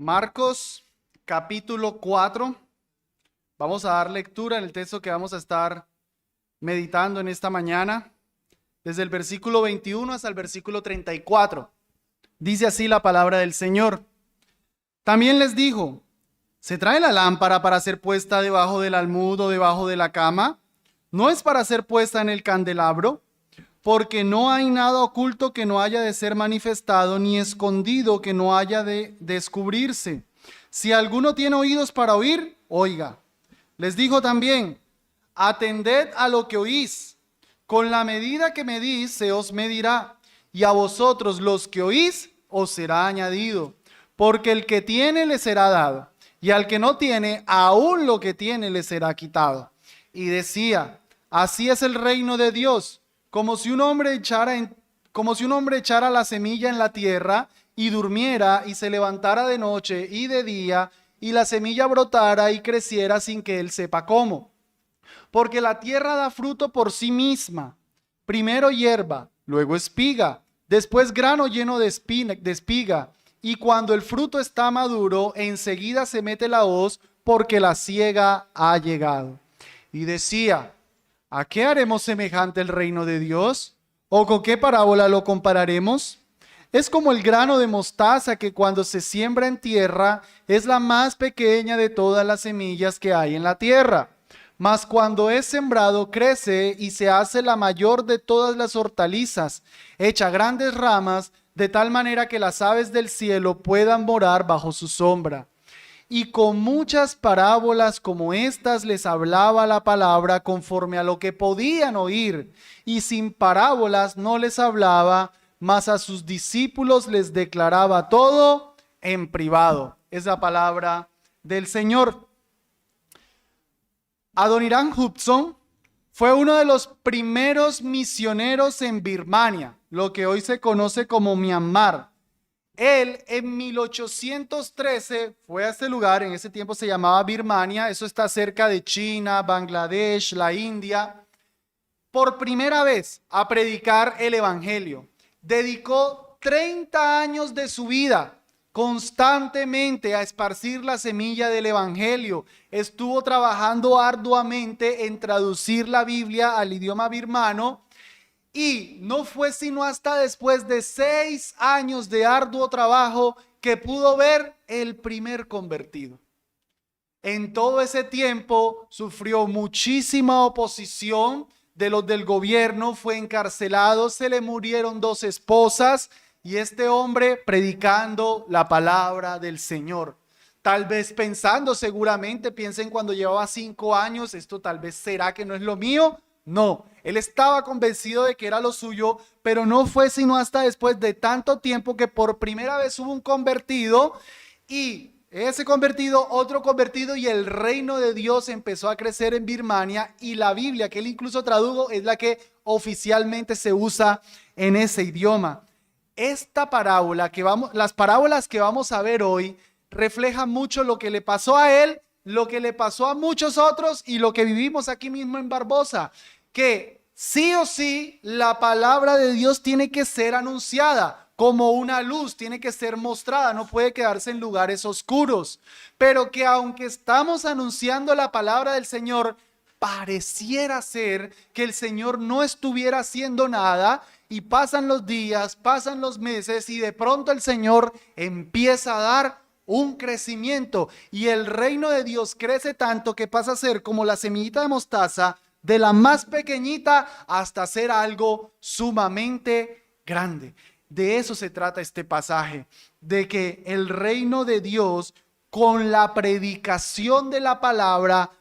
Marcos capítulo 4. Vamos a dar lectura en el texto que vamos a estar meditando en esta mañana, desde el versículo 21 hasta el versículo 34. Dice así la palabra del Señor. También les dijo: ¿se trae la lámpara para ser puesta debajo del almud o debajo de la cama? ¿No es para ser puesta en el candelabro? Porque no hay nada oculto que no haya de ser manifestado, ni escondido que no haya de descubrirse. Si alguno tiene oídos para oír, oiga. Les dijo también: atended a lo que oís. Con la medida que medís se os medirá, y a vosotros los que oís os será añadido. Porque el que tiene le será dado, y al que no tiene, aún lo que tiene le será quitado. Y decía: así es el reino de Dios, como si un hombre echara la semilla en la tierra y durmiera y se levantara de noche y de día, y la semilla brotara y creciera sin que él sepa cómo. Porque la tierra da fruto por sí misma, primero hierba, luego espiga, después grano lleno de espiga, y cuando el fruto está maduro, enseguida se mete la hoz, porque la siega ha llegado. Y decía: ¿a qué haremos semejante el reino de Dios? ¿O con qué parábola lo compararemos? Es como el grano de mostaza que cuando se siembra en tierra es la más pequeña de todas las semillas que hay en la tierra. Mas cuando es sembrado crece y se hace la mayor de todas las hortalizas, echa grandes ramas de tal manera que las aves del cielo puedan morar bajo su sombra. Y con muchas parábolas como estas les hablaba la palabra conforme a lo que podían oír, y sin parábolas no les hablaba, mas a sus discípulos les declaraba todo en privado. Es la palabra del Señor. Adoniram Judson fue uno de los primeros misioneros en Birmania, lo que hoy se conoce como Myanmar. Él en 1813 fue a este lugar, en ese tiempo se llamaba Birmania, eso está cerca de China, Bangladesh, la India, por primera vez a predicar el evangelio. Dedicó 30 años de su vida constantemente a esparcir la semilla del evangelio. Estuvo trabajando arduamente en traducir la Biblia al idioma birmano. Y no fue sino hasta después de 6 años de arduo trabajo que pudo ver el primer convertido. En todo ese tiempo sufrió muchísima oposición de los del gobierno, fue encarcelado, se le murieron 2 esposas y este hombre predicando la palabra del Señor. Tal vez pensando, seguramente piensen cuando llevaba 5 años, esto tal vez será que no es lo mío. No, él estaba convencido de que era lo suyo, pero no fue sino hasta después de tanto tiempo que por primera vez hubo un convertido y ese convertido, otro convertido, y el reino de Dios empezó a crecer en Birmania, y la Biblia que él incluso tradujo es la que oficialmente se usa en ese idioma. Esta parábola las parábolas que vamos a ver hoy reflejan mucho lo que le pasó a él, lo que le pasó a muchos otros y lo que vivimos aquí mismo en Barbosa, que sí o sí la palabra de Dios tiene que ser anunciada como una luz, tiene que ser mostrada, no puede quedarse en lugares oscuros, pero que aunque estamos anunciando la palabra del Señor, pareciera ser que el Señor no estuviera haciendo nada, y pasan los días, pasan los meses, y de pronto el Señor empieza a dar un crecimiento, y el reino de Dios crece tanto que pasa a ser como la semillita de mostaza, de la más pequeñita hasta ser algo sumamente grande. De eso se trata este pasaje, de que el reino de Dios con la predicación de la palabra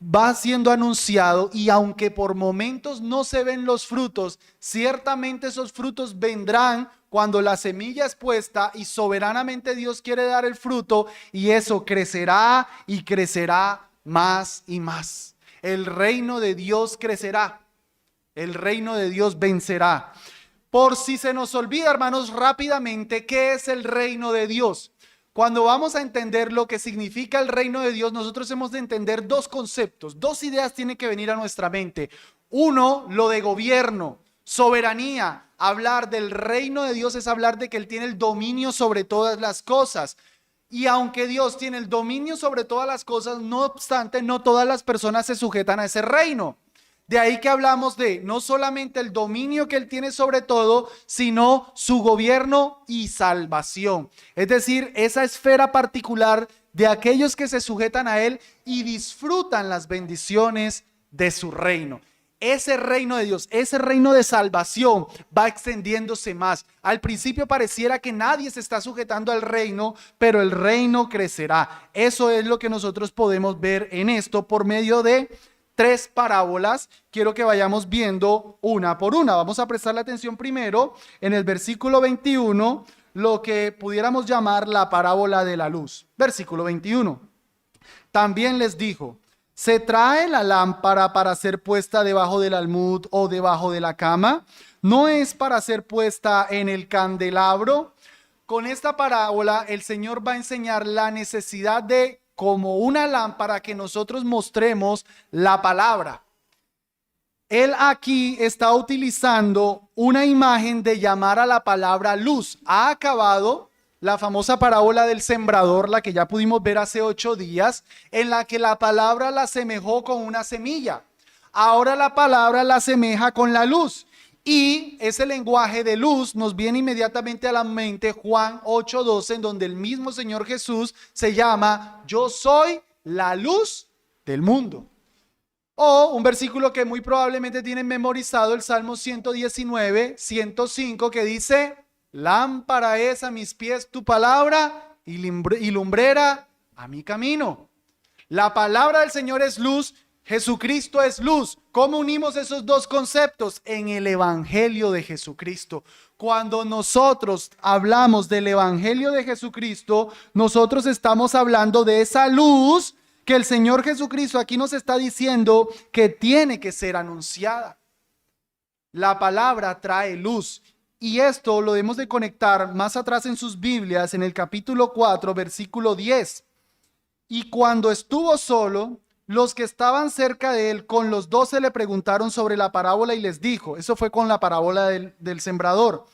va siendo anunciado, y aunque por momentos no se ven los frutos, ciertamente esos frutos vendrán cuando la semilla es puesta y soberanamente Dios quiere dar el fruto, y eso crecerá y crecerá más y más. El reino de Dios crecerá, el reino de Dios vencerá. Por si se nos olvida, hermanos, rápidamente, ¿qué es el reino de Dios? Cuando vamos a entender lo que significa el reino de Dios, nosotros hemos de entender 2 conceptos, 2 ideas tienen que venir a nuestra mente. Uno, lo de gobierno, soberanía. Hablar del reino de Dios es hablar de que Él tiene el dominio sobre todas las cosas. Y aunque Dios tiene el dominio sobre todas las cosas, no obstante, no todas las personas se sujetan a ese reino. De ahí que hablamos de no solamente el dominio que Él tiene sobre todo, sino su gobierno y salvación. Es decir, esa esfera particular de aquellos que se sujetan a Él y disfrutan las bendiciones de su reino. Ese reino de Dios, ese reino de salvación va extendiéndose más. Al principio pareciera que nadie se está sujetando al reino, pero el reino crecerá. Eso es lo que nosotros podemos ver en esto por medio de 3 parábolas. Quiero que vayamos viendo una por una. Vamos a prestarle atención primero en el versículo 21, lo que pudiéramos llamar la parábola de la luz. Versículo 21. También les dijo: ¿se trae la lámpara para ser puesta debajo del almud o debajo de la cama? ¿No es para ser puesta en el candelabro? Con esta parábola el Señor va a enseñar la necesidad de, como una lámpara, que nosotros mostremos la palabra. Él aquí está utilizando una imagen de llamar a la palabra luz. Ha acabado la famosa parábola del sembrador, la que ya pudimos ver hace 8 días, en la que la palabra la asemejó con una semilla. Ahora la palabra la asemeja con la luz. Y ese lenguaje de luz nos viene inmediatamente a la mente Juan 8:12, en donde el mismo Señor Jesús se llama: yo soy la luz del mundo. O un versículo que muy probablemente tienen memorizado, el Salmo 119, 105, que dice: lámpara es a mis pies tu palabra y lumbrera a mi camino. La palabra del Señor es luz, Jesucristo es luz. ¿Cómo unimos esos dos conceptos? En el Evangelio de Jesucristo. Cuando nosotros hablamos del Evangelio de Jesucristo, nosotros estamos hablando de esa luz que el Señor Jesucristo aquí nos está diciendo que tiene que ser anunciada. La palabra trae luz. Y esto lo debemos de conectar más atrás en sus Biblias, en el capítulo 4, versículo 10. Y cuando estuvo solo, los que estaban cerca de él con los 12 le preguntaron sobre la parábola y les dijo, eso fue con la parábola del sembrador: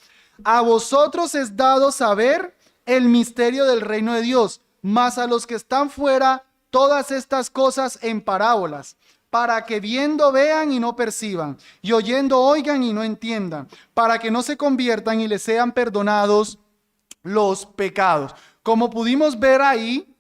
a vosotros es dado saber el misterio del reino de Dios, mas a los que están fuera todas estas cosas en parábolas, para que viendo vean y no perciban, y oyendo oigan y no entiendan, para que no se conviertan y les sean perdonados los pecados. Como pudimos ver ahí,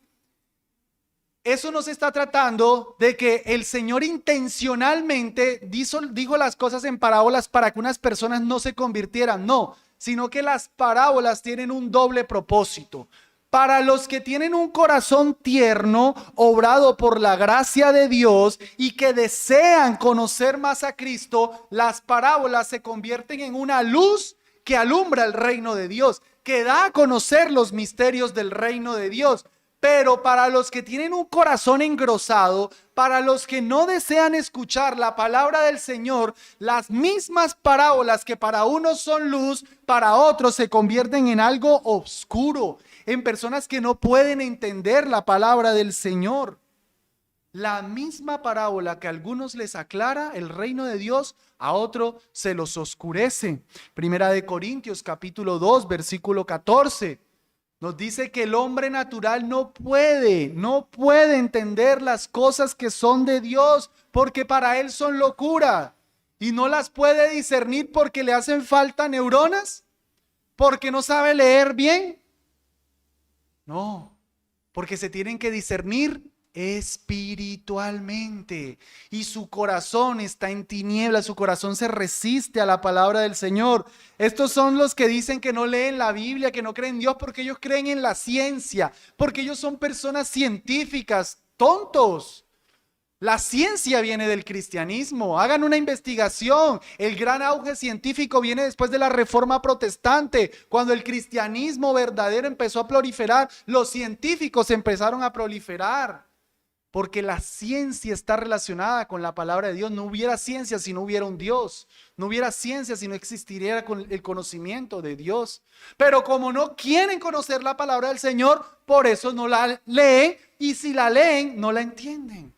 eso nos está tratando de que el Señor intencionalmente dijo las cosas en parábolas para que unas personas no se convirtieran, no, sino que las parábolas tienen un doble propósito. Para los que tienen un corazón tierno, obrado por la gracia de Dios y que desean conocer más a Cristo, las parábolas se convierten en una luz que alumbra el reino de Dios, que da a conocer los misterios del reino de Dios. Pero para los que tienen un corazón engrosado, para los que no desean escuchar la palabra del Señor, las mismas parábolas que para unos son luz, para otros se convierten en algo oscuro, en personas que no pueden entender la palabra del Señor. La misma parábola que a algunos les aclara el reino de Dios, a otro se los oscurece. Primera de Corintios capítulo 2, versículo 14. Nos dice que el hombre natural no puede entender las cosas que son de Dios, porque para él son locura, y no las puede discernir porque le hacen falta neuronas, porque no sabe leer bien. No, porque se tienen que discernir espiritualmente, y su corazón está en tinieblas, su corazón se resiste a la palabra del Señor. Estos son los que dicen que no leen la Biblia, que no creen en Dios, porque ellos creen en la ciencia, porque ellos son personas científicas, tontos. La ciencia viene del cristianismo. Hagan una investigación. El gran auge científico viene después de la Reforma Protestante. Cuando el cristianismo verdadero empezó a proliferar, los científicos empezaron a proliferar. Porque la ciencia está relacionada con la palabra de Dios. No hubiera ciencia si no hubiera un Dios. No hubiera ciencia si no existiera el conocimiento de Dios. Pero como no quieren conocer la palabra del Señor, por eso no la leen. Y si la leen, no la entienden.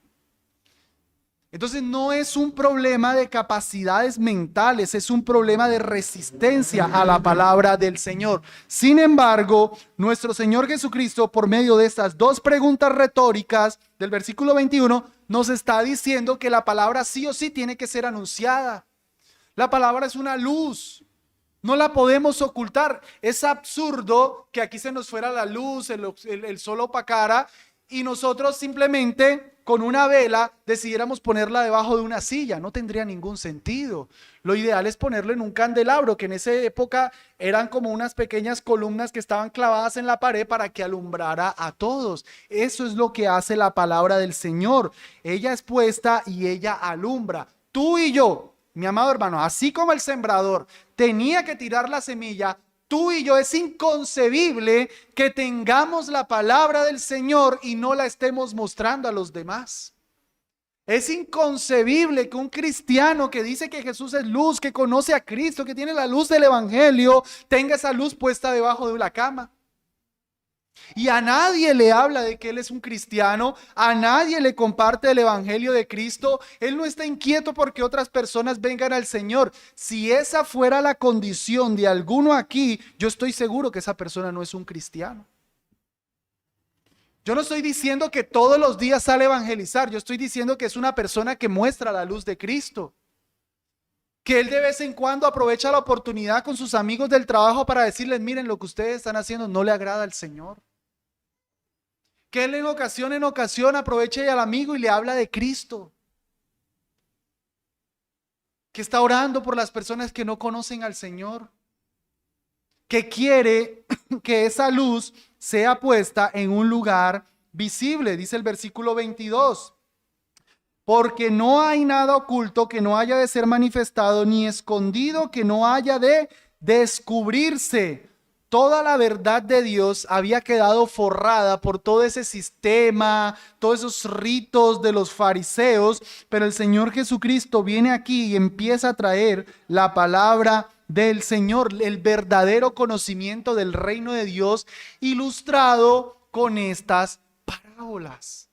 Entonces no es un problema de capacidades mentales, es un problema de resistencia a la palabra del Señor. Sin embargo, nuestro Señor Jesucristo, por medio de estas dos preguntas retóricas del versículo 21, nos está diciendo que la palabra sí o sí tiene que ser anunciada. La palabra es una luz, no la podemos ocultar. Es absurdo que aquí se nos fuera la luz, el sol opacara y nosotros simplemente con una vela decidiéramos ponerla debajo de una silla. No tendría ningún sentido. Lo ideal es ponerlo en un candelabro, que en esa época eran como unas pequeñas columnas que estaban clavadas en la pared para que alumbrara a todos. Eso es lo que hace la palabra del Señor. Ella es puesta y ella alumbra. Tú y yo, mi amado hermano, así como el sembrador tenía que tirar la semilla, tú y yo es inconcebible que tengamos la palabra del Señor y no la estemos mostrando a los demás. Es inconcebible que un cristiano que dice que Jesús es luz, que conoce a Cristo, que tiene la luz del Evangelio, tenga esa luz puesta debajo de la cama. Y a nadie le habla de que él es un cristiano, a nadie le comparte el evangelio de Cristo. Él no está inquieto porque otras personas vengan al Señor. Si esa fuera la condición de alguno aquí, yo estoy seguro que esa persona no es un cristiano. Yo no estoy diciendo que todos los días sale a evangelizar, yo estoy diciendo que es una persona que muestra la luz de Cristo. Que él de vez en cuando aprovecha la oportunidad con sus amigos del trabajo para decirles, miren, lo que ustedes están haciendo no le agrada al Señor. Que él en ocasión aproveche al amigo y le habla de Cristo. Que está orando por las personas que no conocen al Señor. Que quiere que esa luz sea puesta en un lugar visible, dice el versículo 22. Porque no hay nada oculto que no haya de ser manifestado, ni escondido que no haya de descubrirse. Toda la verdad de Dios había quedado forrada por todo ese sistema, todos esos ritos de los fariseos, pero el Señor Jesucristo viene aquí y empieza a traer la palabra del Señor, el verdadero conocimiento del reino de Dios, ilustrado con estas parábolas.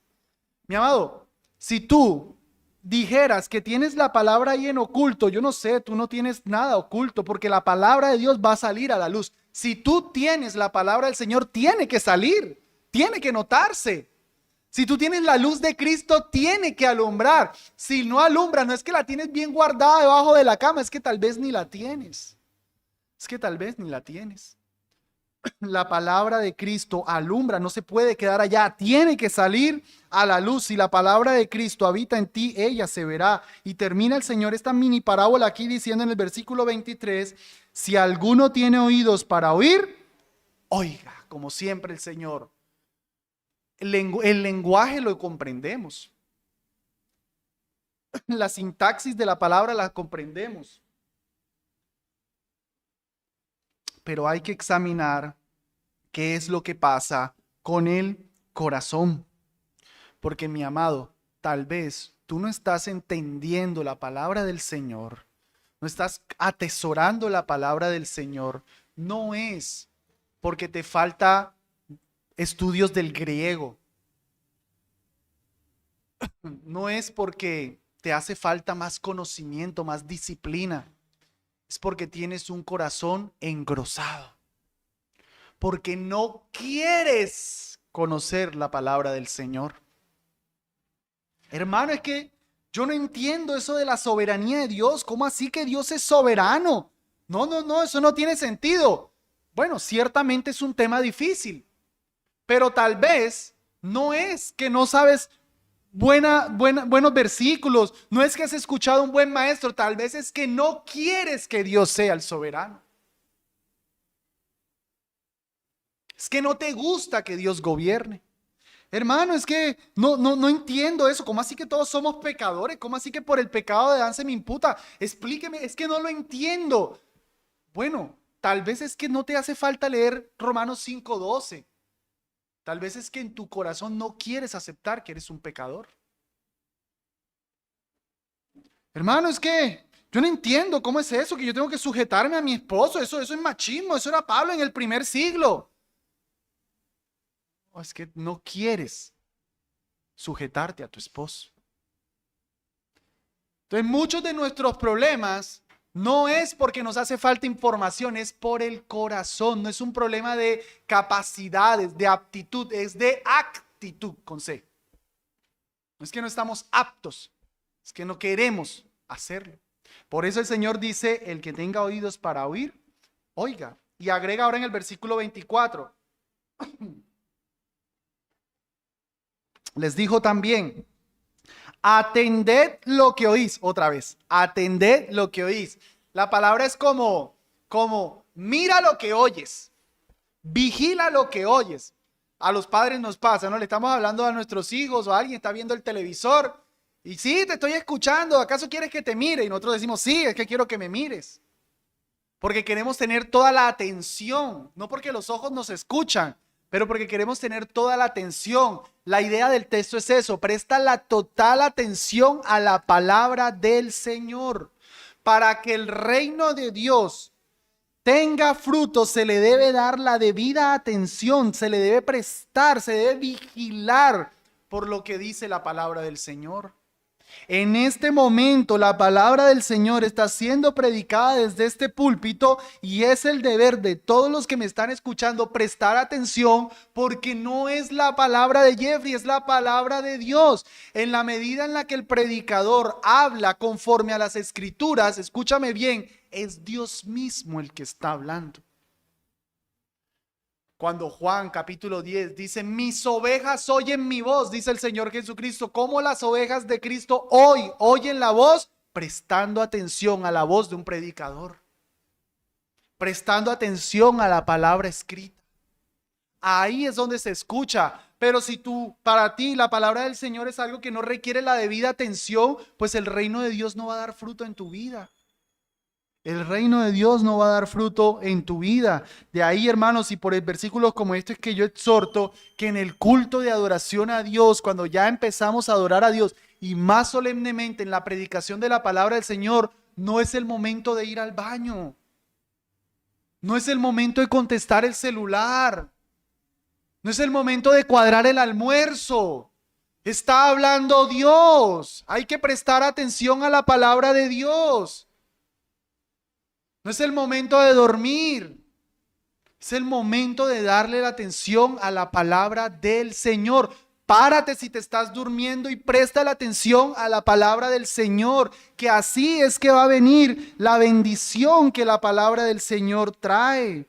Mi amado, si tú dijeras que tienes la palabra ahí en oculto, yo no sé, tú no tienes nada oculto, porque la palabra de Dios va a salir a la luz. Si tú tienes la palabra del Señor, tiene que salir, tiene que notarse. Si tú tienes la luz de Cristo, tiene que alumbrar. Si no alumbra, no es que la tienes bien guardada debajo de la cama, es que tal vez ni la tienes. Es que tal vez ni la tienes. La palabra de Cristo alumbra, no se puede quedar allá, tiene que salir a la luz. Si la palabra de Cristo habita en ti, ella se verá. Y termina el Señor esta mini parábola aquí diciendo en el versículo 23, si alguno tiene oídos para oír, oiga, como siempre el Señor. El lenguaje lo comprendemos. La sintaxis de la palabra la comprendemos. Pero hay que examinar qué es lo que pasa con el corazón. Porque mi amado, tal vez tú no estás entendiendo la palabra del Señor, no estás atesorando la palabra del Señor, no es porque te falta estudios del griego, no es porque te hace falta más conocimiento, más disciplina, es porque tienes un corazón engrosado, porque no quieres conocer la palabra del Señor. Hermano, es que yo no entiendo eso de la soberanía de Dios. ¿Cómo así que Dios es soberano? No, eso no tiene sentido. Bueno, ciertamente es un tema difícil, pero tal vez no es que no sabes buenos versículos, no es que has escuchado un buen maestro, tal vez es que no quieres que Dios sea el soberano. Es que no te gusta que Dios gobierne. Hermano, es que no entiendo eso. ¿Cómo así que todos somos pecadores? ¿Cómo así que por el pecado de Adán se me imputa? Explíqueme, es que no lo entiendo. Bueno, tal vez es que no te hace falta leer Romanos 5:12. Tal vez es que en tu corazón no quieres aceptar que eres un pecador. Hermano, es que yo no entiendo cómo es eso, que yo tengo que sujetarme a mi esposo. Eso es machismo, eso era Pablo en el primer siglo. O es que no quieres sujetarte a tu esposo. Entonces, muchos de nuestros problemas no es porque nos hace falta información, es por el corazón. No es un problema de capacidades, de aptitud, es de actitud con C. No es que no estamos aptos, es que no queremos hacerlo. Por eso el Señor dice, el que tenga oídos para oír, oiga. Y agrega ahora en el versículo 24. Les dijo también, atended lo que oís. Otra vez, atended lo que oís. La palabra es como mira lo que oyes, vigila lo que oyes. A los padres nos pasa, ¿no? Le estamos hablando a nuestros hijos o a alguien está viendo el televisor y sí, te estoy escuchando, ¿acaso quieres que te mire? Y nosotros decimos, sí, es que quiero que me mires. Porque queremos tener toda la atención, no porque los ojos nos escuchan, pero porque queremos tener toda la atención. La idea del texto es eso, presta la total atención a la palabra del Señor. Para que el reino de Dios tenga fruto, se le debe dar la debida atención, se le debe prestar, se debe vigilar por lo que dice la palabra del Señor. En este momento la palabra del Señor está siendo predicada desde este púlpito y es el deber de todos los que me están escuchando prestar atención porque no es la palabra de Jeffrey, es la palabra de Dios. En la medida en la que el predicador habla conforme a las escrituras, escúchame bien, es Dios mismo el que está hablando. Cuando Juan capítulo 10 dice, mis ovejas oyen mi voz, dice el Señor Jesucristo, ¿cómo las ovejas de Cristo hoy oyen la voz? Prestando atención a la voz de un predicador, prestando atención a la palabra escrita. Ahí es donde se escucha. Pero si para ti la palabra del Señor es algo que no requiere la debida atención, pues el reino de Dios no va a dar fruto en tu vida. El reino de Dios no va a dar fruto en tu vida. De ahí, hermanos, y por el versículos como este es que yo exhorto que en el culto de adoración a Dios, cuando ya empezamos a adorar a Dios y más solemnemente en la predicación de la palabra del Señor, no es el momento de ir al baño. No es el momento de contestar el celular. No es el momento de cuadrar el almuerzo. Está hablando Dios. Hay que prestar atención a la palabra de Dios. No es el momento de dormir, es el momento de darle la atención a la palabra del Señor. Párate si te estás durmiendo y presta la atención a la palabra del Señor, que así es que va a venir la bendición que la palabra del Señor trae.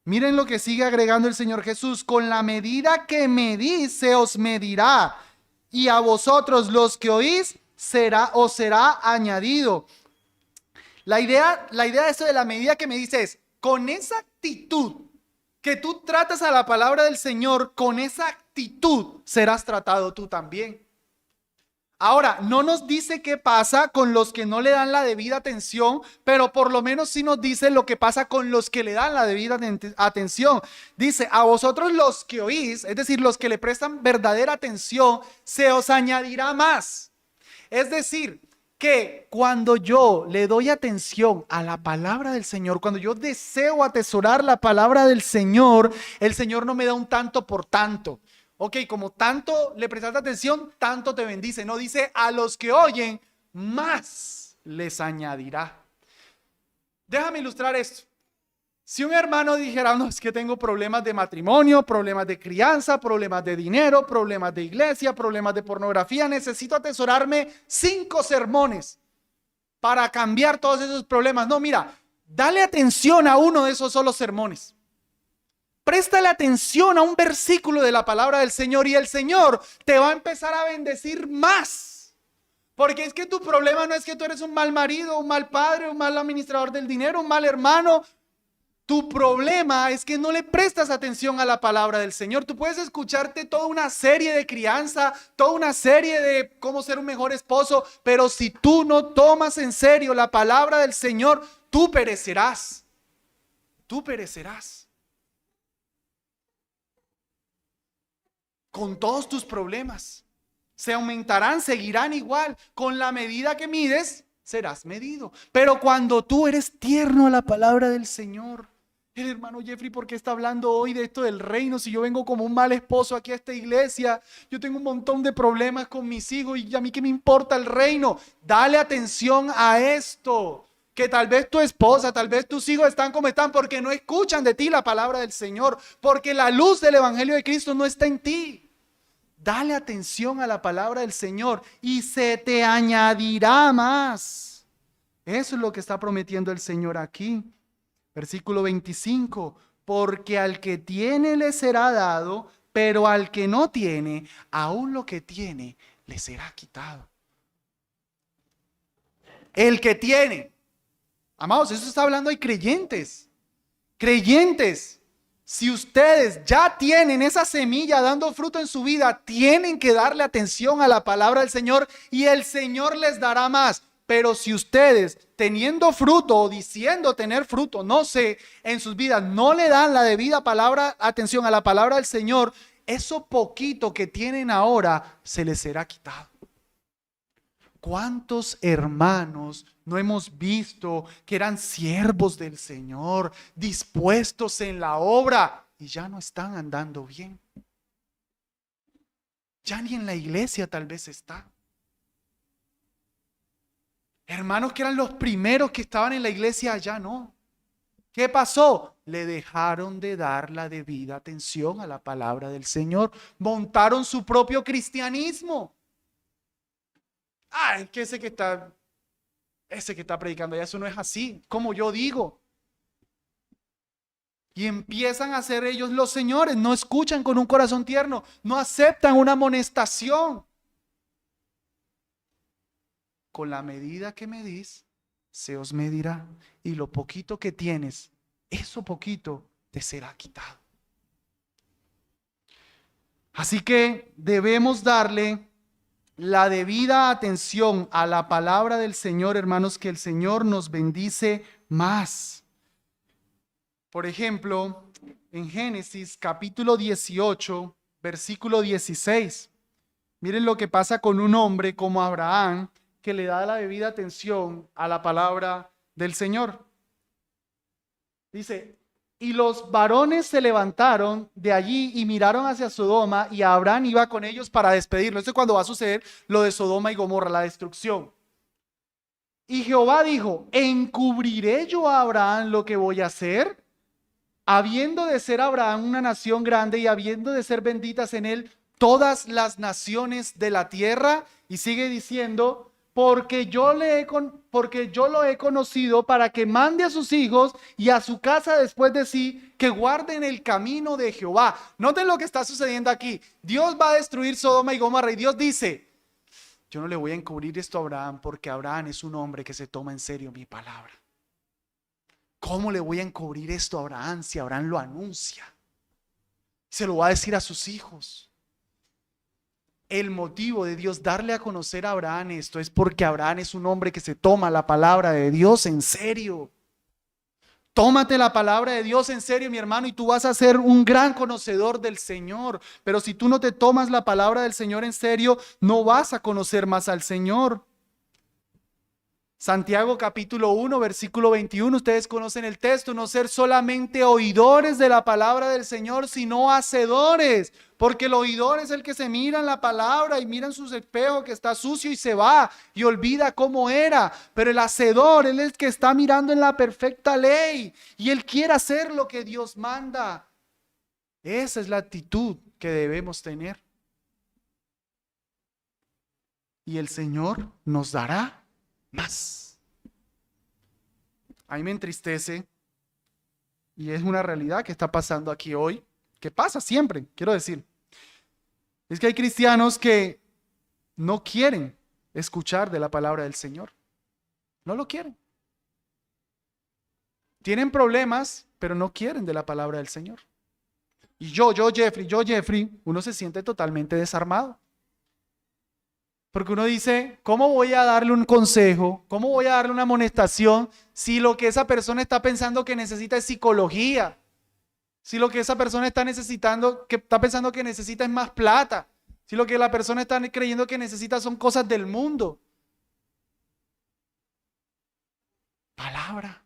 Miren lo que sigue agregando el Señor Jesús, con la medida que medís se os medirá, y a vosotros los que oís os será añadido. La idea de esto de la medida que me dice es, con esa actitud que tú tratas a la palabra del Señor, con esa actitud serás tratado tú también. Ahora, no nos dice qué pasa con los que no le dan la debida atención, pero por lo menos sí nos dice lo que pasa con los que le dan la debida atención. Dice, a vosotros los que oís, es decir, los que le prestan verdadera atención, se os añadirá más. Es decir, que cuando yo le doy atención a la palabra del Señor, cuando yo deseo atesorar la palabra del Señor, el Señor no me da un tanto por tanto. Ok, como tanto le prestaste atención, tanto te bendice. No dice a los que oyen, más les añadirá. Déjame ilustrar esto. Si un hermano dijera, no, es que tengo problemas de matrimonio, problemas de crianza, problemas de dinero, problemas de iglesia, problemas de pornografía, necesito atesorarme 5 sermones para cambiar todos esos problemas. No, mira, dale atención a uno de esos solos sermones. Préstale atención a un versículo de la palabra del Señor y el Señor te va a empezar a bendecir más. Porque es que tu problema no es que tú eres un mal marido, un mal padre, un mal administrador del dinero, un mal hermano. Tu problema es que no le prestas atención a la palabra del Señor. Tú puedes escucharte toda una serie de crianza, toda una serie de cómo ser un mejor esposo, pero si tú no tomas en serio la palabra del Señor, tú perecerás. Tú perecerás. Con todos tus problemas. Se aumentarán, seguirán igual. Con la medida que mides, serás medido. Pero cuando tú eres tierno a la palabra del Señor, El hermano Jeffrey, ¿por qué está hablando hoy de esto del reino? Si yo vengo como un mal esposo aquí a esta iglesia, yo tengo un montón de problemas con mis hijos y a mí qué me importa el reino. Dale atención a esto. Que tal vez tu esposa, tal vez tus hijos están como están porque no escuchan de ti la palabra del Señor, porque la luz del Evangelio de Cristo no está en ti. Dale atención a la palabra del Señor y se te añadirá más. Eso es lo que está prometiendo el Señor aquí. Versículo 25, porque al que tiene le será dado, pero al que no tiene, aún lo que tiene le será quitado. El que tiene. Amados, eso está hablando de creyentes. Creyentes, si ustedes ya tienen esa semilla dando fruto en su vida, tienen que darle atención a la palabra del Señor y el Señor les dará más. Pero si ustedes, teniendo fruto o diciendo tener fruto, no sé, en sus vidas no le dan la debida atención a la palabra del Señor, eso poquito que tienen ahora se les será quitado. ¿Cuántos hermanos no hemos visto que eran siervos del Señor, dispuestos en la obra y ya no están andando bien? Ya ni en la iglesia tal vez está. Hermanos que eran los primeros que estaban en la iglesia, allá no. ¿Qué pasó? Le dejaron de dar la debida atención a la palabra del Señor. Montaron su propio cristianismo. Es que ese que está predicando allá, eso no es así, como yo digo. Y empiezan a ser ellos los señores, no escuchan con un corazón tierno, no aceptan una amonestación. Con la medida que medís, se os medirá, y lo poquito que tienes, eso poquito te será quitado. Así que debemos darle la debida atención a la palabra del Señor, hermanos, que el Señor nos bendice más. Por ejemplo, en Génesis capítulo 18, versículo 16, miren lo que pasa con un hombre como Abraham, que le da la debida atención a la palabra del Señor. Dice, y los varones se levantaron de allí y miraron hacia Sodoma, y Abraham iba con ellos para despedirlo. Esto es cuando va a suceder lo de Sodoma y Gomorra, la destrucción. Y Jehová dijo, ¿encubriré yo a Abraham lo que voy a hacer? Habiendo de ser Abraham una nación grande y habiendo de ser benditas en él todas las naciones de la tierra. Y sigue diciendo, porque yo lo he conocido para que mande a sus hijos y a su casa después de sí, que guarden el camino de Jehová. Noten lo que está sucediendo aquí. Dios va a destruir Sodoma y Gomorra y Dios dice, yo no le voy a encubrir esto a Abraham porque Abraham es un hombre que se toma en serio mi palabra. ¿Cómo le voy a encubrir esto a Abraham si Abraham lo anuncia? Se lo va a decir a sus hijos. El motivo de Dios darle a conocer a Abraham esto es porque Abraham es un hombre que se toma la palabra de Dios en serio. Tómate la palabra de Dios en serio, mi hermano, y tú vas a ser un gran conocedor del Señor. Pero si tú no te tomas la palabra del Señor en serio, no vas a conocer más al Señor. Santiago capítulo 1, versículo 21, ustedes conocen el texto, no ser solamente oidores de la palabra del Señor, sino hacedores, porque el oidor es el que se mira en la palabra y mira en sus espejos que está sucio y se va y olvida cómo era, pero el hacedor, él es el que está mirando en la perfecta ley y él quiere hacer lo que Dios manda. Esa es la actitud que debemos tener. Y el Señor nos dará más. A mí me entristece y es una realidad que está pasando aquí hoy, que pasa siempre, quiero decir. Es que hay cristianos que no quieren escuchar de la palabra del Señor. No lo quieren. Tienen problemas, pero no quieren de la palabra del Señor. Y yo Jeffrey, uno se siente totalmente desarmado. Porque uno dice, ¿cómo voy a darle un consejo? ¿Cómo voy a darle una amonestación si lo que esa persona está pensando que necesita es psicología? Si lo que esa persona está pensando que necesita es más plata. Si lo que la persona está creyendo que necesita son cosas del mundo. Palabra.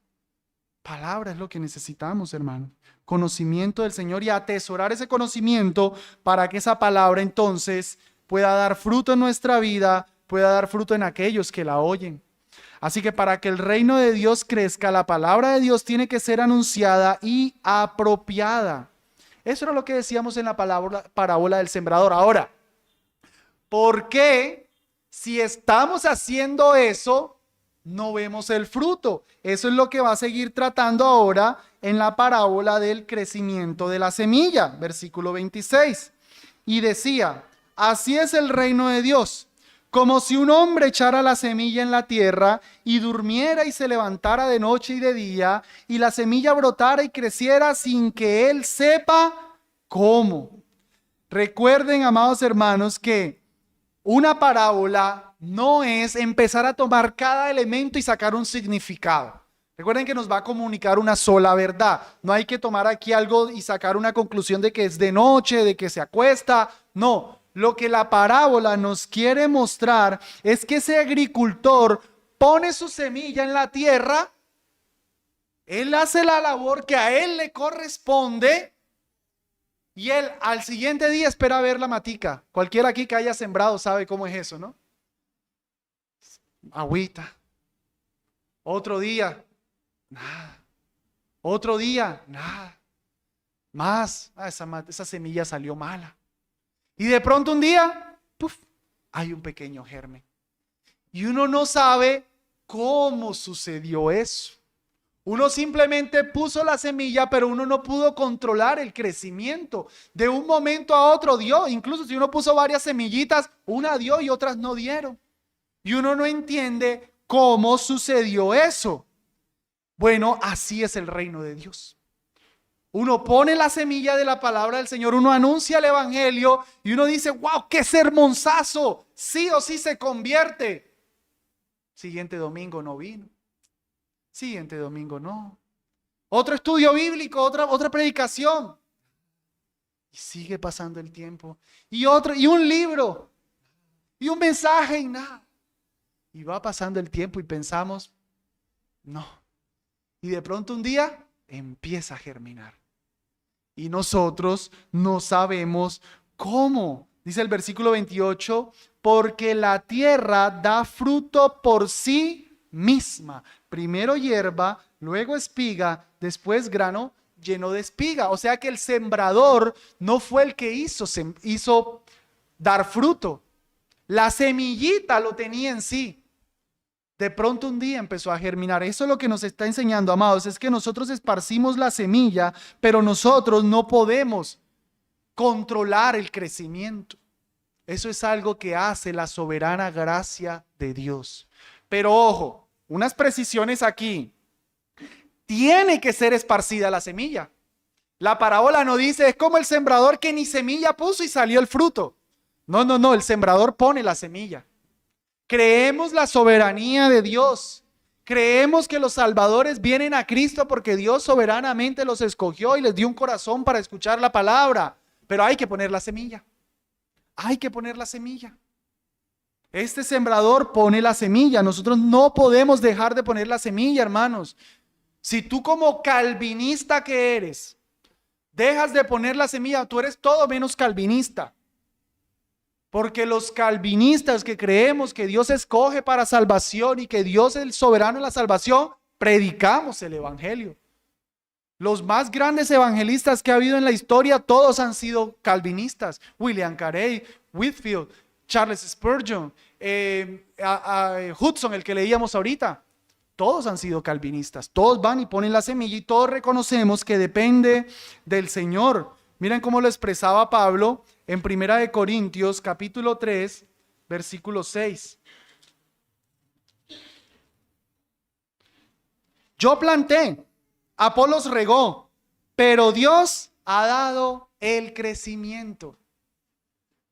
Palabra es lo que necesitamos, hermano. Conocimiento del Señor y atesorar ese conocimiento para que esa palabra entonces pueda dar fruto en nuestra vida, pueda dar fruto en aquellos que la oyen. Así que para que el reino de Dios crezca, la palabra de Dios tiene que ser anunciada y apropiada. Eso era lo que decíamos en la parábola del sembrador. Ahora, ¿por qué si estamos haciendo eso, no vemos el fruto? Eso es lo que va a seguir tratando ahora en la parábola del crecimiento de la semilla, versículo 26. Y decía, así es el reino de Dios, como si un hombre echara la semilla en la tierra y durmiera y se levantara de noche y de día, y la semilla brotara y creciera sin que él sepa cómo. Recuerden, amados hermanos, que una parábola no es empezar a tomar cada elemento y sacar un significado. Recuerden que nos va a comunicar una sola verdad. No hay que tomar aquí algo y sacar una conclusión de que es de noche, de que se acuesta. No, lo que la parábola nos quiere mostrar es que ese agricultor pone su semilla en la tierra, él hace la labor que a él le corresponde y él al siguiente día espera ver la matica. Cualquiera aquí que haya sembrado sabe cómo es eso, ¿no? Agüita. Otro día, nada. Otro día, nada. Más, esa semilla salió mala. Y de pronto un día, ¡puf!, hay un pequeño germen. Y uno no sabe cómo sucedió eso. Uno simplemente puso la semilla, pero uno no pudo controlar el crecimiento. De un momento a otro dio. Incluso si uno puso varias semillitas, una dio y otras no dieron. Y uno no entiende cómo sucedió eso. Bueno, así es el reino de Dios. Uno pone la semilla de la palabra del Señor, uno anuncia el evangelio y uno dice, wow, qué sermonzazo, sí o sí se convierte. Siguiente domingo no vino. Siguiente domingo no. Otro estudio bíblico, otra predicación. Y sigue pasando el tiempo. Y un libro. Y un mensaje y nada. Y va pasando el tiempo y pensamos, no. Y de pronto un día empieza a germinar. Y nosotros no sabemos cómo. Dice el versículo 28, porque la tierra da fruto por sí misma. Primero hierba, luego espiga, después grano lleno de espiga. O sea que el sembrador no fue el que hizo dar fruto. La semillita lo tenía en sí. De pronto un día empezó a germinar. Eso es lo que nos está enseñando, amados, es que nosotros esparcimos la semilla, pero nosotros no podemos controlar el crecimiento. Eso es algo que hace la soberana gracia de Dios. Pero ojo, unas precisiones aquí. Tiene que ser esparcida la semilla. La parábola no dice, es como el sembrador que ni semilla puso y salió el fruto. No, el sembrador pone la semilla. Creemos la soberanía de Dios. Creemos que los salvadores vienen a Cristo porque Dios soberanamente los escogió y les dio un corazón para escuchar la palabra. Pero hay que poner la semilla. Hay que poner la semilla. Este sembrador pone la semilla. Nosotros no podemos dejar de poner la semilla, hermanos. Si tú como calvinista que eres, dejas de poner la semilla, tú eres todo menos calvinista. Porque los calvinistas que creemos que Dios escoge para salvación y que Dios es el soberano en la salvación, predicamos el evangelio. Los más grandes evangelistas que ha habido en la historia, todos han sido calvinistas. William Carey, Whitefield, Charles Spurgeon, Hudson, el que leíamos ahorita. Todos han sido calvinistas. Todos van y ponen la semilla y todos reconocemos que depende del Señor. Miren cómo lo expresaba Pablo en 1 Corintios capítulo 3, versículo 6. Yo planté, Apolos regó, pero Dios ha dado el crecimiento.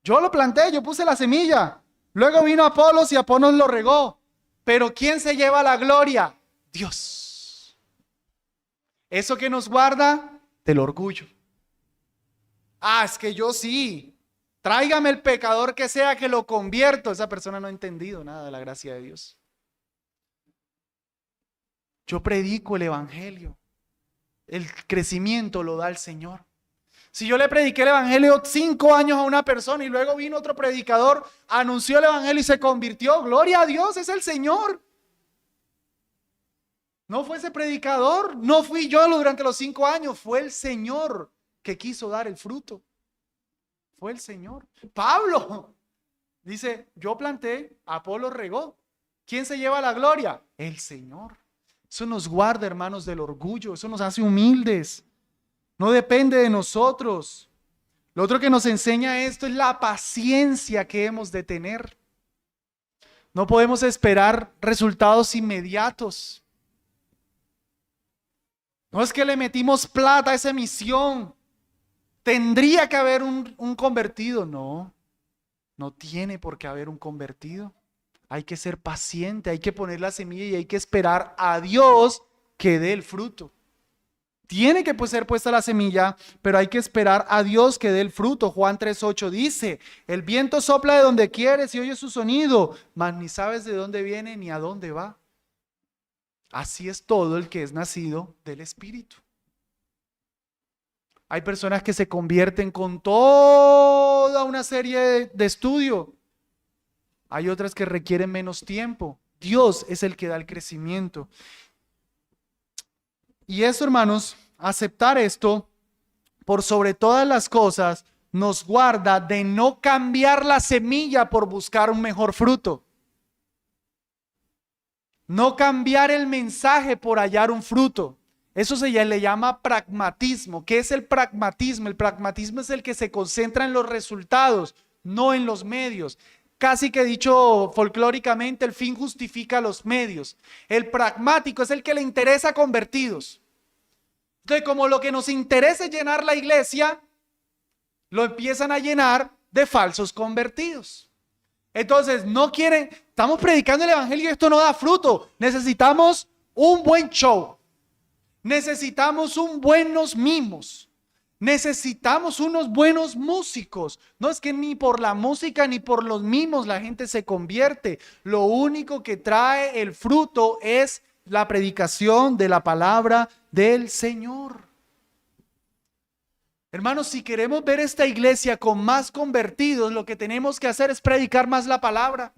Yo lo planté, yo puse la semilla. Luego vino Apolos y Apolos lo regó. Pero ¿quién se lleva la gloria? Dios. Eso que nos guarda del orgullo. Es que yo sí. Tráigame el pecador que sea que lo convierto. Esa persona no ha entendido nada de la gracia de Dios. Yo predico el evangelio. el crecimiento lo da el Señor. Si yo le prediqué el evangelio 5 años a una persona y luego vino otro predicador, anunció el evangelio y se convirtió, gloria a Dios, es el Señor. No fue ese predicador, no fui yo durante los 5 años, fue el Señor que quiso dar el fruto. Fue el Señor. Pablo dice, yo planté, Apolo regó. ¿Quién se lleva la gloria? El Señor. Eso nos guarda, hermanos, del orgullo, eso nos hace humildes. No depende de nosotros. Lo otro que nos enseña esto es la paciencia que hemos de tener. No podemos esperar resultados inmediatos. No es que le metimos plata a esa misión. Tendría que haber un convertido. No, no tiene por qué haber un convertido. Hay que ser paciente, hay que poner la semilla y hay que esperar a Dios que dé el fruto. Tiene que ser puesta la semilla, pero hay que esperar a Dios que dé el fruto. Juan 3:8 dice, el viento sopla de donde quieres y oyes su sonido, mas ni sabes de dónde viene ni a dónde va. Así es todo el que es nacido del Espíritu. Hay personas que se convierten con toda una serie de estudio. Hay otras que requieren menos tiempo. Dios es el que da el crecimiento. Y eso, hermanos, aceptar esto por sobre todas las cosas nos guarda de no cambiar la semilla por buscar un mejor fruto. No cambiar el mensaje por hallar un fruto. Eso se le llama pragmatismo. ¿Qué es el pragmatismo? El pragmatismo es el que se concentra en los resultados, no en los medios. Casi que dicho folclóricamente, el fin justifica los medios. El pragmático es el que le interesa convertidos. Entonces, como lo que nos interesa es llenar la iglesia, lo empiezan a llenar de falsos convertidos. Entonces, no quieren, estamos predicando el evangelio y esto no da fruto. Necesitamos un buen show. Necesitamos buenos mimos. Necesitamos unos buenos músicos. No es que ni por la música ni por los mimos la gente se convierte. Lo único que trae el fruto es la predicación de la palabra del Señor. Hermanos, si queremos ver esta iglesia con más convertidos, lo que tenemos que hacer es predicar más la palabra.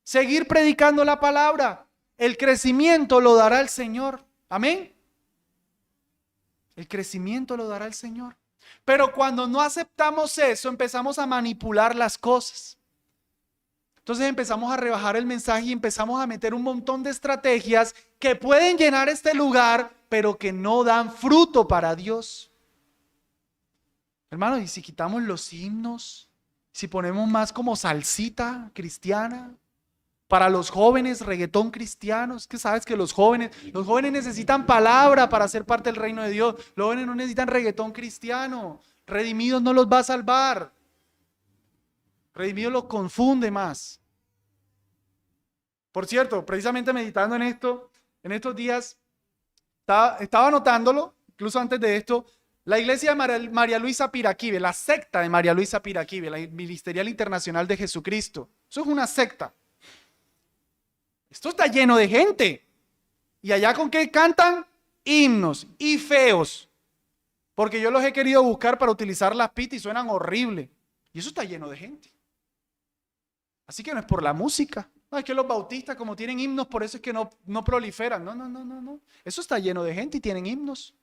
Seguir predicando la palabra. El crecimiento lo dará el Señor. Amén. El crecimiento lo dará el Señor. Pero cuando no aceptamos eso, empezamos a manipular las cosas. Entonces empezamos a rebajar el mensaje y empezamos a meter un montón de estrategias que pueden llenar este lugar, pero que no dan fruto para Dios. Hermano, y si quitamos los himnos, si ponemos más como salsita cristiana, para los jóvenes, reggaetón cristiano, es que sabes que los jóvenes necesitan palabra para ser parte del reino de Dios. Los jóvenes no necesitan reggaetón cristiano. Redimidos no los va a salvar. Redimidos los confunde más. Por cierto, precisamente meditando en esto, en estos días, estaba anotándolo, incluso antes de esto, la iglesia de María Luisa Piraquive, la secta de María Luisa Piraquive, la Ministerial Internacional de Jesucristo. Eso es una secta. Esto está lleno de gente. ¿Y allá con qué cantan? Himnos y feos. Porque yo los he querido buscar para utilizar las pitas y suenan horrible. Y eso está lleno de gente. Así que no es por la música. No, es que los bautistas como tienen himnos, por eso es que no proliferan. No. Eso está lleno de gente y tienen himnos.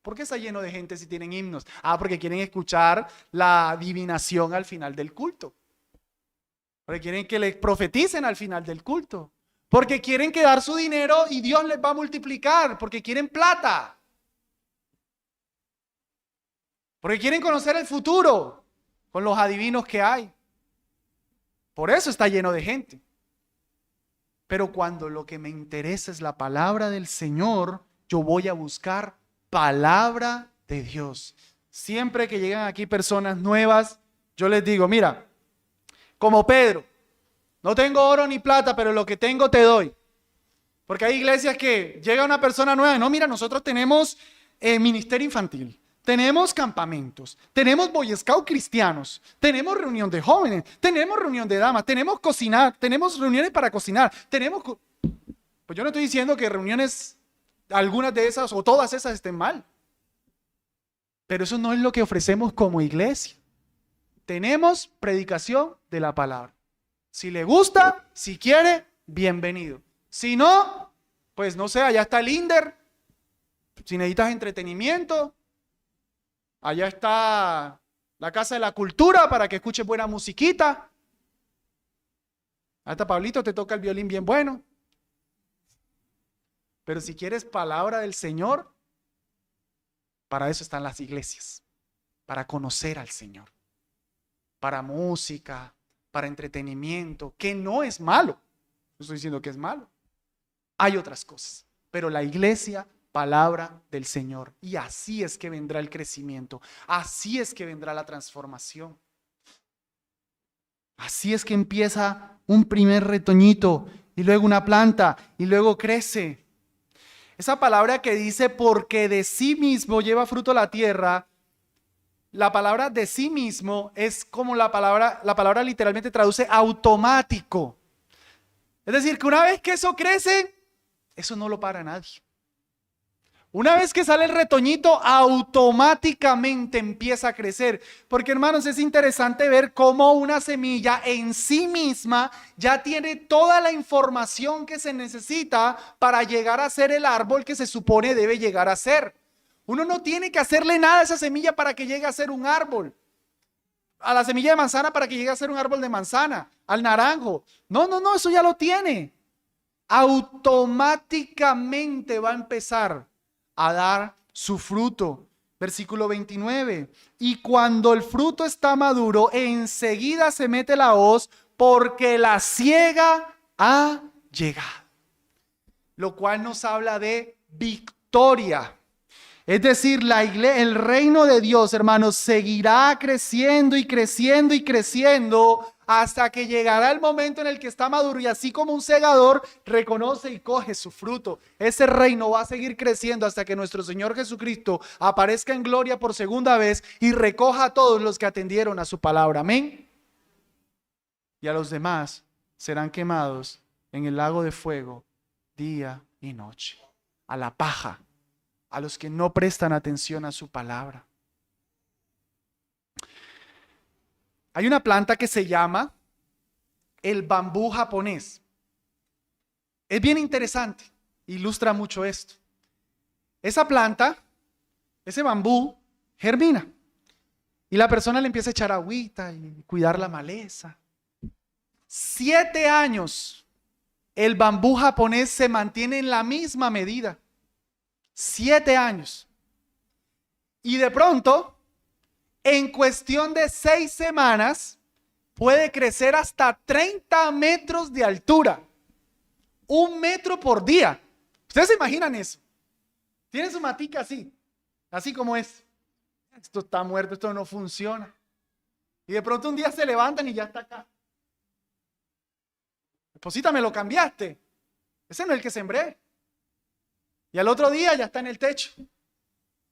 ¿Por qué está lleno de gente si tienen himnos? Porque quieren escuchar la adivinación al final del culto. Porque quieren que les profeticen al final del culto. Porque quieren que dar su dinero y Dios les va a multiplicar. Porque quieren plata. Porque quieren conocer el futuro con los adivinos que hay. Por eso está lleno de gente. Pero cuando lo que me interesa es la palabra del Señor, yo voy a buscar palabra de Dios. Siempre que llegan aquí personas nuevas, yo les digo, mira, como Pedro, no tengo oro ni plata, pero lo que tengo te doy. Porque hay iglesias que llega una persona nueva y no, mira, nosotros tenemos ministerio infantil, tenemos campamentos, tenemos Boy Scout cristianos, tenemos reunión de jóvenes, tenemos reunión de damas, tenemos cocinar, tenemos reuniones para cocinar, Pues yo no estoy diciendo que reuniones algunas de esas o todas esas estén mal. Pero eso no es lo que ofrecemos como iglesia. Tenemos predicación de la palabra. Si le gusta, si quiere, bienvenido. Si no, pues no sé, allá está el Inder. Si necesitas entretenimiento, allá está la Casa de la Cultura para que escuches buena musiquita. Hasta Pablito te toca el violín bien bueno. Pero si quieres palabra del Señor, para eso están las iglesias, para conocer al Señor, para música, para entretenimiento, que no es malo. No estoy diciendo que es malo. Hay otras cosas, pero la iglesia, palabra del Señor. Y así es que vendrá el crecimiento, así es que vendrá la transformación. Así es que empieza un primer retoñito y luego una planta y luego crece. Esa palabra que dice porque de sí mismo lleva fruto la tierra, la palabra de sí mismo es como la palabra literalmente traduce automático. Es decir, que una vez que eso crece, eso no lo para nadie. Una vez que sale el retoñito, automáticamente empieza a crecer. Porque, hermanos, es interesante ver cómo una semilla en sí misma ya tiene toda la información que se necesita para llegar a ser el árbol que se supone debe llegar a ser. Uno no tiene que hacerle nada a esa semilla para que llegue a ser un árbol. A la semilla de manzana para que llegue a ser un árbol de manzana. Al naranjo. No, eso ya lo tiene. Automáticamente va a empezar a dar su fruto. Versículo 29. Y cuando el fruto está maduro, enseguida se mete la hoz, porque la siega ha llegado. Lo cual nos habla de victoria. Es decir, el reino de Dios, hermanos, seguirá creciendo y creciendo y creciendo hasta que llegará el momento en el que está maduro y así como un segador reconoce y coge su fruto. Ese reino va a seguir creciendo hasta que nuestro Señor Jesucristo aparezca en gloria por segunda vez y recoja a todos los que atendieron a su palabra. Amén. Y a los demás serán quemados en el lago de fuego día y noche. A la paja. A los que no prestan atención a su palabra. Hay una planta que se llama el bambú japonés. Es bien interesante, ilustra mucho esto. Esa planta, ese bambú, germina. Y la persona le empieza a echar agüita y cuidar la maleza. 7 años, el bambú japonés se mantiene en la misma medida. 7 años. Y de pronto, en cuestión de 6 semanas, puede crecer hasta 30 metros de altura. 1 metro por día. ¿Ustedes se imaginan eso? Tienen su matica así como es. Esto está muerto, esto no funciona. Y de pronto un día se levantan y ya está acá. Esposita, me lo cambiaste. Ese no es el que sembré. Y al otro día ya está en el techo.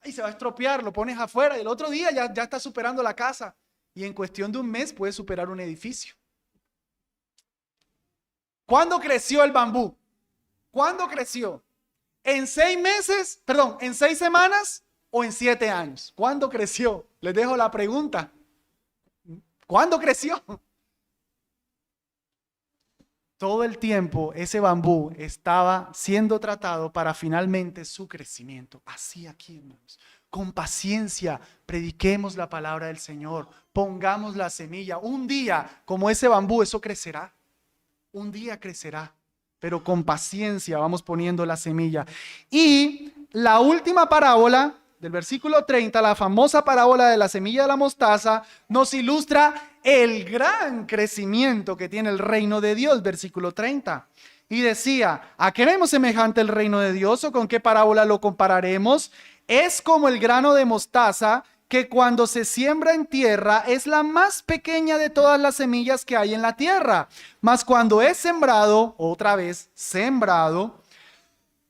Ahí se va a estropear, lo pones afuera y el otro día ya está superando la casa. Y en cuestión de 1 mes puede superar un edificio. ¿Cuándo creció el bambú? ¿Cuándo creció? ¿En 6 meses? Perdón, ¿en 6 semanas o en 7 años? ¿Cuándo creció? Les dejo la pregunta. ¿Cuándo creció? Todo el tiempo ese bambú estaba siendo tratado para finalmente su crecimiento. Así aquí, hermanos. Con paciencia, prediquemos la palabra del Señor. Pongamos la semilla. Un día, como ese bambú, eso crecerá. Un día crecerá. Pero con paciencia vamos poniendo la semilla. Y la última parábola del versículo 30, la famosa parábola de la semilla de la mostaza, nos ilustra el gran crecimiento que tiene el reino de Dios, versículo 30. Y decía, ¿a qué vemos semejante el reino de Dios o con qué parábola lo compararemos? Es como el grano de mostaza que cuando se siembra en tierra es la más pequeña de todas las semillas que hay en la tierra. Mas cuando es sembrado, otra vez sembrado,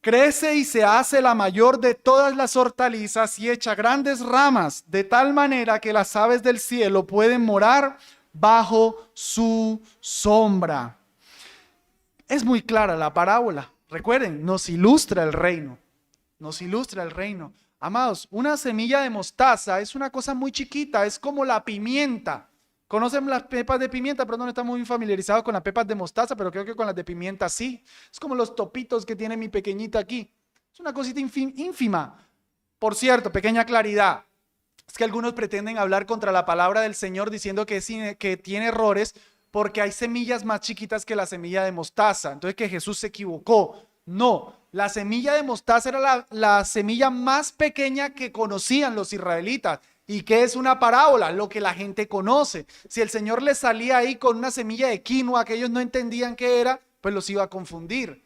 crece y se hace la mayor de todas las hortalizas y echa grandes ramas, de tal manera que las aves del cielo pueden morar bajo su sombra. Es muy clara la parábola. Recuerden, nos ilustra el reino. nos ilustra el reino. Amados, una semilla de mostaza es una cosa muy chiquita, es como la pimienta. ¿Conocen las pepas de pimienta? Pero no estamos muy familiarizados con las pepas de mostaza, pero creo que con las de pimienta sí. Es como los topitos que tiene mi pequeñita aquí. Es una cosita ínfima. Por cierto, pequeña claridad. Es que algunos pretenden hablar contra la palabra del Señor diciendo que tiene errores porque hay semillas más chiquitas que la semilla de mostaza. Entonces que Jesús se equivocó. No, la semilla de mostaza era la semilla más pequeña que conocían los israelitas. ¿Y qué es una parábola? Lo que la gente conoce. Si el Señor les salía ahí con una semilla de quinoa que ellos no entendían qué era, pues los iba a confundir.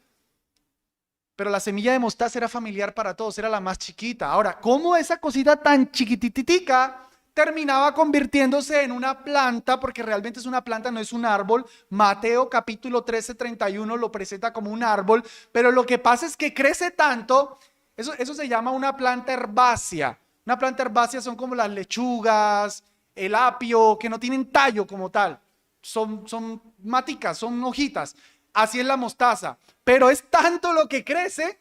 Pero la semilla de mostaza era familiar para todos, era la más chiquita. Ahora, ¿cómo esa cosita tan chiquititica terminaba convirtiéndose en una planta? Porque realmente es una planta, no es un árbol. Mateo capítulo 13:31 lo presenta como un árbol, pero lo que pasa es que crece tanto, eso se llama una planta herbácea. Una planta herbácea son como las lechugas, el apio, que no tienen tallo como tal. Son maticas, son hojitas. Así es la mostaza. Pero es tanto lo que crece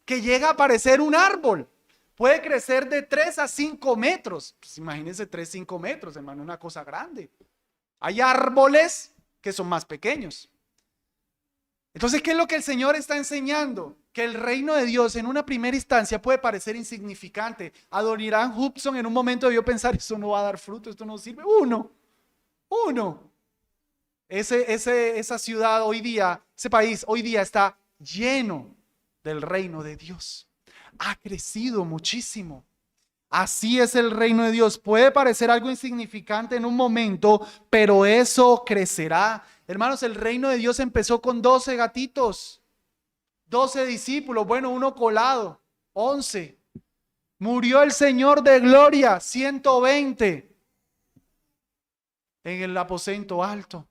que llega a parecer un árbol. Puede crecer de 3 a 5 metros. Pues imagínense 3, 5 metros, hermano, una cosa grande. Hay árboles que son más pequeños. Entonces, ¿qué es lo que el Señor está enseñando? Que el reino de Dios en una primera instancia puede parecer insignificante. Adoniram Hudson en un momento debió pensar, esto no va a dar fruto, esto no sirve. Uno. Esa ciudad hoy día, ese país hoy día está lleno del reino de Dios. Ha crecido muchísimo. Así es el reino de Dios. Puede parecer algo insignificante en un momento, pero eso crecerá. Hermanos, el reino de Dios empezó con 12 gatitos, 12 discípulos, bueno, uno colado, 11. Murió el Señor de gloria, 120 en el aposento alto.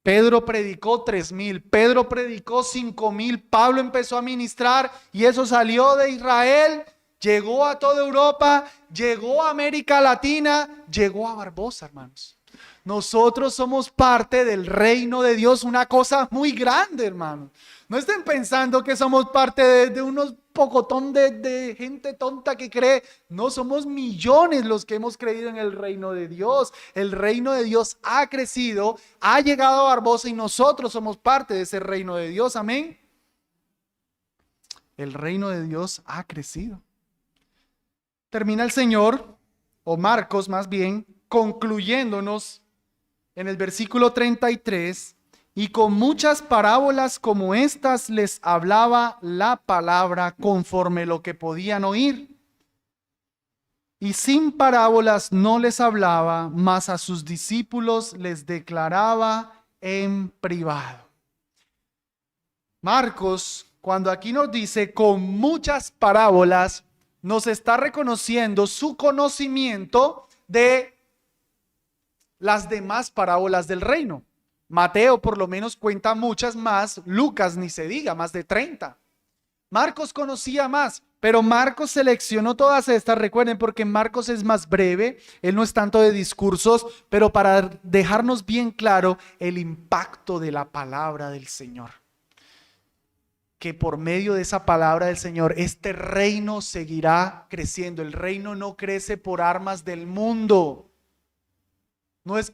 Pedro predicó 3,000, Pedro predicó 5,000, Pablo empezó a ministrar y eso salió de Israel, llegó a toda Europa, llegó a América Latina, llegó a Barbosa, hermanos. Nosotros somos parte del reino de Dios, una cosa muy grande, hermanos. No estén pensando que somos parte de unos pocotón de gente tonta que cree. No, somos millones los que hemos creído en el reino de Dios. El reino de Dios ha crecido, ha llegado a Barbosa y nosotros somos parte de ese reino de Dios. Amén. El reino de Dios ha crecido. Termina el Señor, o Marcos más bien, concluyéndonos en el versículo 33, y con muchas parábolas como estas les hablaba la palabra conforme lo que podían oír. Y sin parábolas no les hablaba, mas a sus discípulos les declaraba en privado. Marcos, cuando aquí nos dice con muchas parábolas, nos está reconociendo su conocimiento de las demás parábolas del reino. Mateo por lo menos cuenta muchas más, Lucas ni se diga, más de 30. Marcos conocía más, pero Marcos seleccionó todas estas, recuerden, porque Marcos es más breve, él no es tanto de discursos, pero para dejarnos bien claro el impacto de la palabra del Señor. Que por medio de esa palabra del Señor, este reino seguirá creciendo. El reino no crece por armas del mundo. No es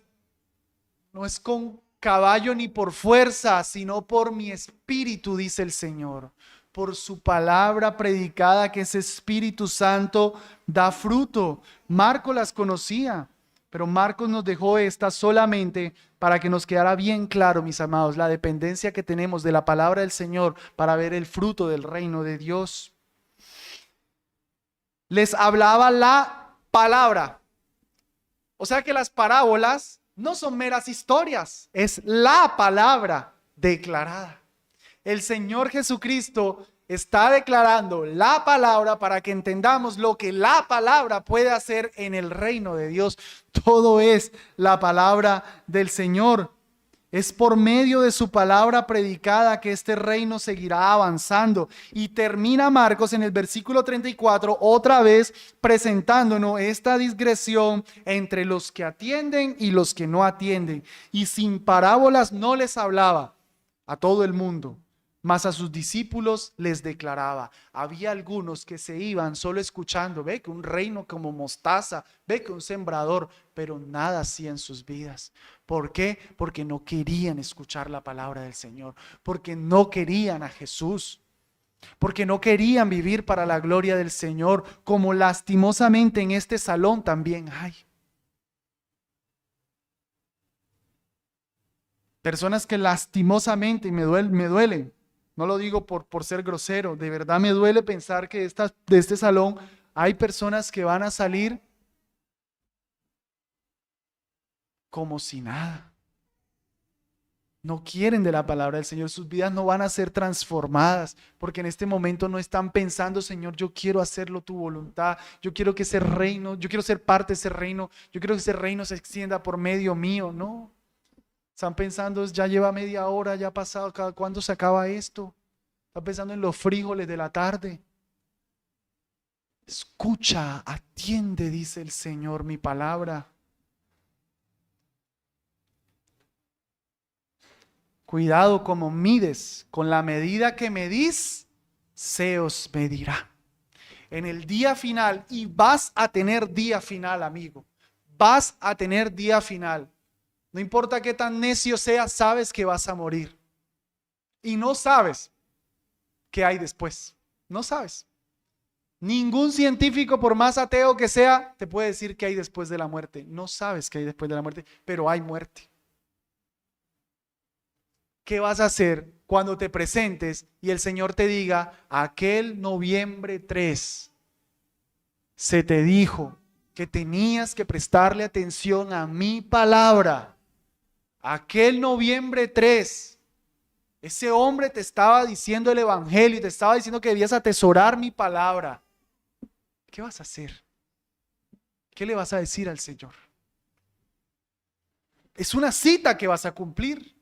con caballo ni por fuerza, sino por mi espíritu, dice el Señor. Por su palabra predicada, que ese Espíritu Santo da fruto. Marcos las conocía, pero Marcos nos dejó esta solamente para que nos quedara bien claro, mis amados, la dependencia que tenemos de la palabra del Señor para ver el fruto del reino de Dios. Les hablaba la palabra. O sea que las parábolas no son meras historias, es la palabra declarada. El Señor Jesucristo está declarando la palabra para que entendamos lo que la palabra puede hacer en el reino de Dios. Todo es la palabra del Señor. Es por medio de su palabra predicada que este reino seguirá avanzando. Y termina Marcos en el versículo 34 otra vez presentándonos esta digresión entre los que atienden y los que no atienden. Y sin parábolas no les hablaba a todo el mundo, Mas a sus discípulos les declaraba. Había algunos que se iban solo escuchando, ve que un reino como mostaza, ve que un sembrador, pero nada hacía en sus vidas. ¿Por qué? Porque no querían escuchar la palabra del Señor, porque no querían a Jesús, porque no querían vivir para la gloria del Señor, como lastimosamente en este salón también hay. Personas que lastimosamente, y me duelen, no lo digo por ser grosero, de verdad me duele pensar que de este salón hay personas que van a salir como si nada. No quieren de la palabra del Señor, sus vidas no van a ser transformadas, porque en este momento no están pensando, Señor, yo quiero hacerlo tu voluntad, yo quiero que ese reino, yo quiero ser parte de ese reino, yo quiero que ese reino se extienda por medio mío, no. Están pensando, ya lleva media hora, ya ha pasado, ¿cuándo se acaba esto? Están pensando en los frijoles de la tarde. Escucha, atiende, dice el Señor, mi palabra. Cuidado como mides, con la medida que medís, se os medirá. En el día final, y vas a tener día final, amigo. Vas a tener día final. No importa qué tan necio seas, sabes que vas a morir. Y no sabes qué hay después. No sabes. Ningún científico, por más ateo que sea, te puede decir qué hay después de la muerte. No sabes qué hay después de la muerte, pero hay muerte. ¿Qué vas a hacer cuando te presentes y el Señor te diga, aquel noviembre 3 se te dijo que tenías que prestarle atención a mi palabra? Aquel noviembre 3, ese hombre te estaba diciendo el evangelio y te estaba diciendo que debías atesorar mi palabra. ¿Qué vas a hacer? ¿Qué le vas a decir al Señor? Es una cita que vas a cumplir.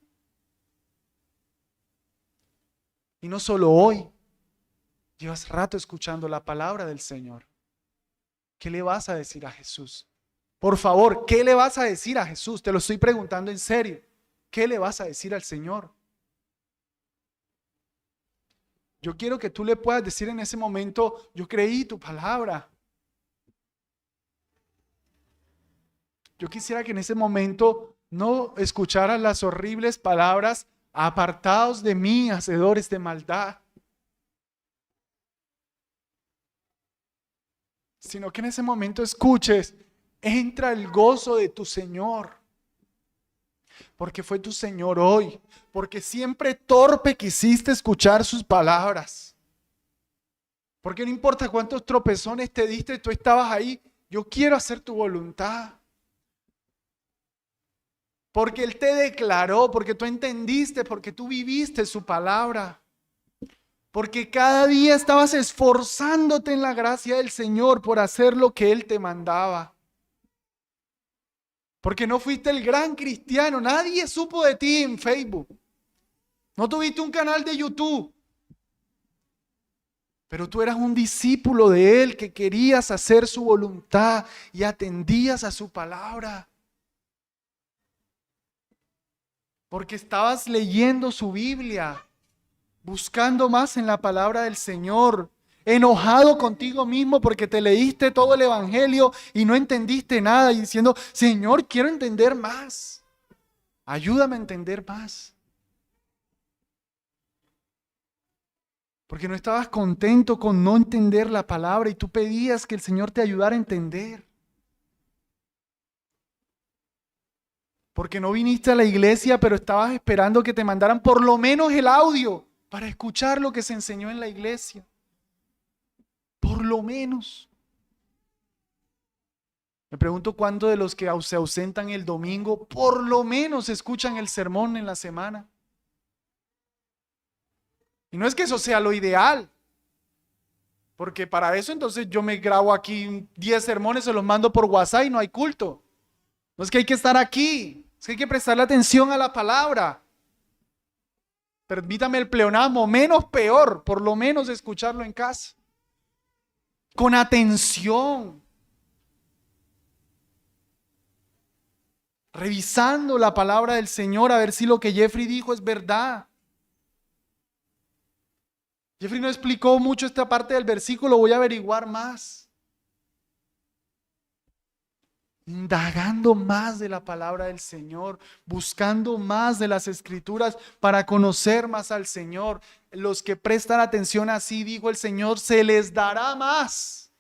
Y no solo hoy, llevas rato escuchando la palabra del Señor. ¿Qué le vas a decir a Jesús? Por favor, ¿qué le vas a decir a Jesús? Te lo estoy preguntando en serio. ¿Qué le vas a decir al Señor? Yo quiero que tú le puedas decir en ese momento, yo creí tu palabra. Yo quisiera que en ese momento no escucharas las horribles palabras, apartados de mí, hacedores de maldad. Sino que en ese momento escuches, entra el gozo de tu Señor. Porque fue tu Señor hoy. Porque siempre torpe quisiste escuchar sus palabras. Porque no importa cuántos tropezones te diste, tú estabas ahí. Yo quiero hacer tu voluntad. Porque Él te declaró, porque tú entendiste, porque tú viviste su palabra. Porque cada día estabas esforzándote en la gracia del Señor por hacer lo que Él te mandaba. Porque no fuiste el gran cristiano, nadie supo de ti en Facebook. No tuviste un canal de YouTube. Pero tú eras un discípulo de Él que querías hacer su voluntad y atendías a su palabra. Porque estabas leyendo su Biblia, buscando más en la palabra del Señor, enojado contigo mismo porque te leíste todo el evangelio y no entendiste nada y diciendo, Señor, quiero entender más. Ayúdame a entender más. Porque no estabas contento con no entender la palabra y tú pedías que el Señor te ayudara a entender. Porque no viniste a la iglesia, pero estabas esperando que te mandaran por lo menos el audio para escuchar lo que se enseñó en la iglesia. Por lo menos. Me pregunto cuántos de los que se ausentan el domingo, por lo menos escuchan el sermón en la semana. Y no es que eso sea lo ideal. Porque para eso entonces yo me grabo aquí 10 sermones, se los mando por WhatsApp y no hay culto. No es que hay que estar aquí, es que hay que prestarle atención a la palabra. Permítame el pleonasmo, menos peor, por lo menos escucharlo en casa. Con atención. Revisando la palabra del Señor a ver si lo que Jeffrey dijo es verdad. Jeffrey no explicó mucho esta parte del versículo, voy a averiguar más. Indagando más de la palabra del Señor, buscando más de las Escrituras para conocer más al Señor. Los que prestan atención, así dijo el Señor, se les dará más.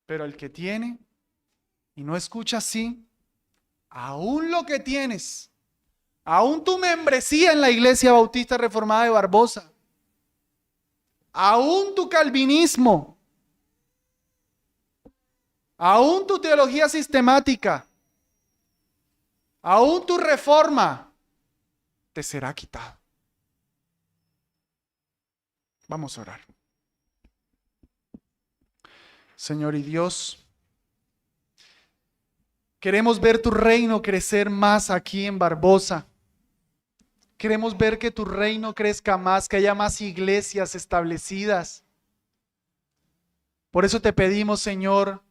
Pero el que tiene y no escucha así, aún lo que tienes, aún tu membresía en la Iglesia Bautista Reformada de Barbosa, aún tu calvinismo, aún tu teología sistemática, aún tu reforma, te será quitado. Vamos a orar. Señor y Dios, queremos ver tu reino crecer más aquí en Barbosa. Queremos ver que tu reino crezca más, que haya más iglesias establecidas. Por eso te pedimos, Señor,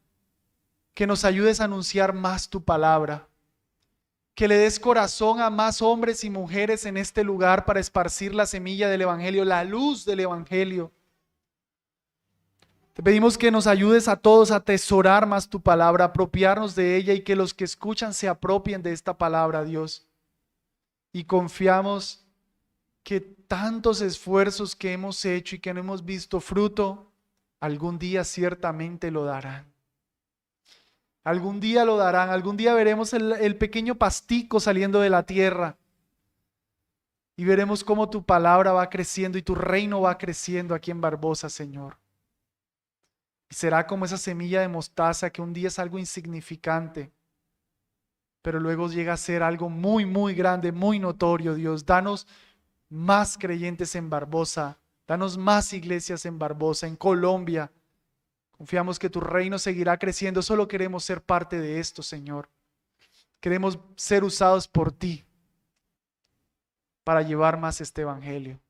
que nos ayudes a anunciar más tu palabra, que le des corazón a más hombres y mujeres en este lugar para esparcir la semilla del Evangelio, la luz del Evangelio. Te pedimos que nos ayudes a todos a atesorar más tu palabra, a apropiarnos de ella y que los que escuchan se apropien de esta palabra, Dios. Y confiamos que tantos esfuerzos que hemos hecho y que no hemos visto fruto, algún día ciertamente lo darán. Algún día lo darán, algún día veremos el pequeño pastico saliendo de la tierra y veremos cómo tu palabra va creciendo y tu reino va creciendo aquí en Barbosa, Señor. Y será como esa semilla de mostaza que un día es algo insignificante, pero luego llega a ser algo muy, muy grande, muy notorio, Dios. Danos más creyentes en Barbosa, danos más iglesias en Barbosa, en Colombia. Confiamos que tu reino seguirá creciendo. Solo queremos ser parte de esto, Señor. Queremos ser usados por ti para llevar más este evangelio.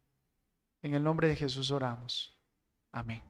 En el nombre de Jesús oramos. Amén.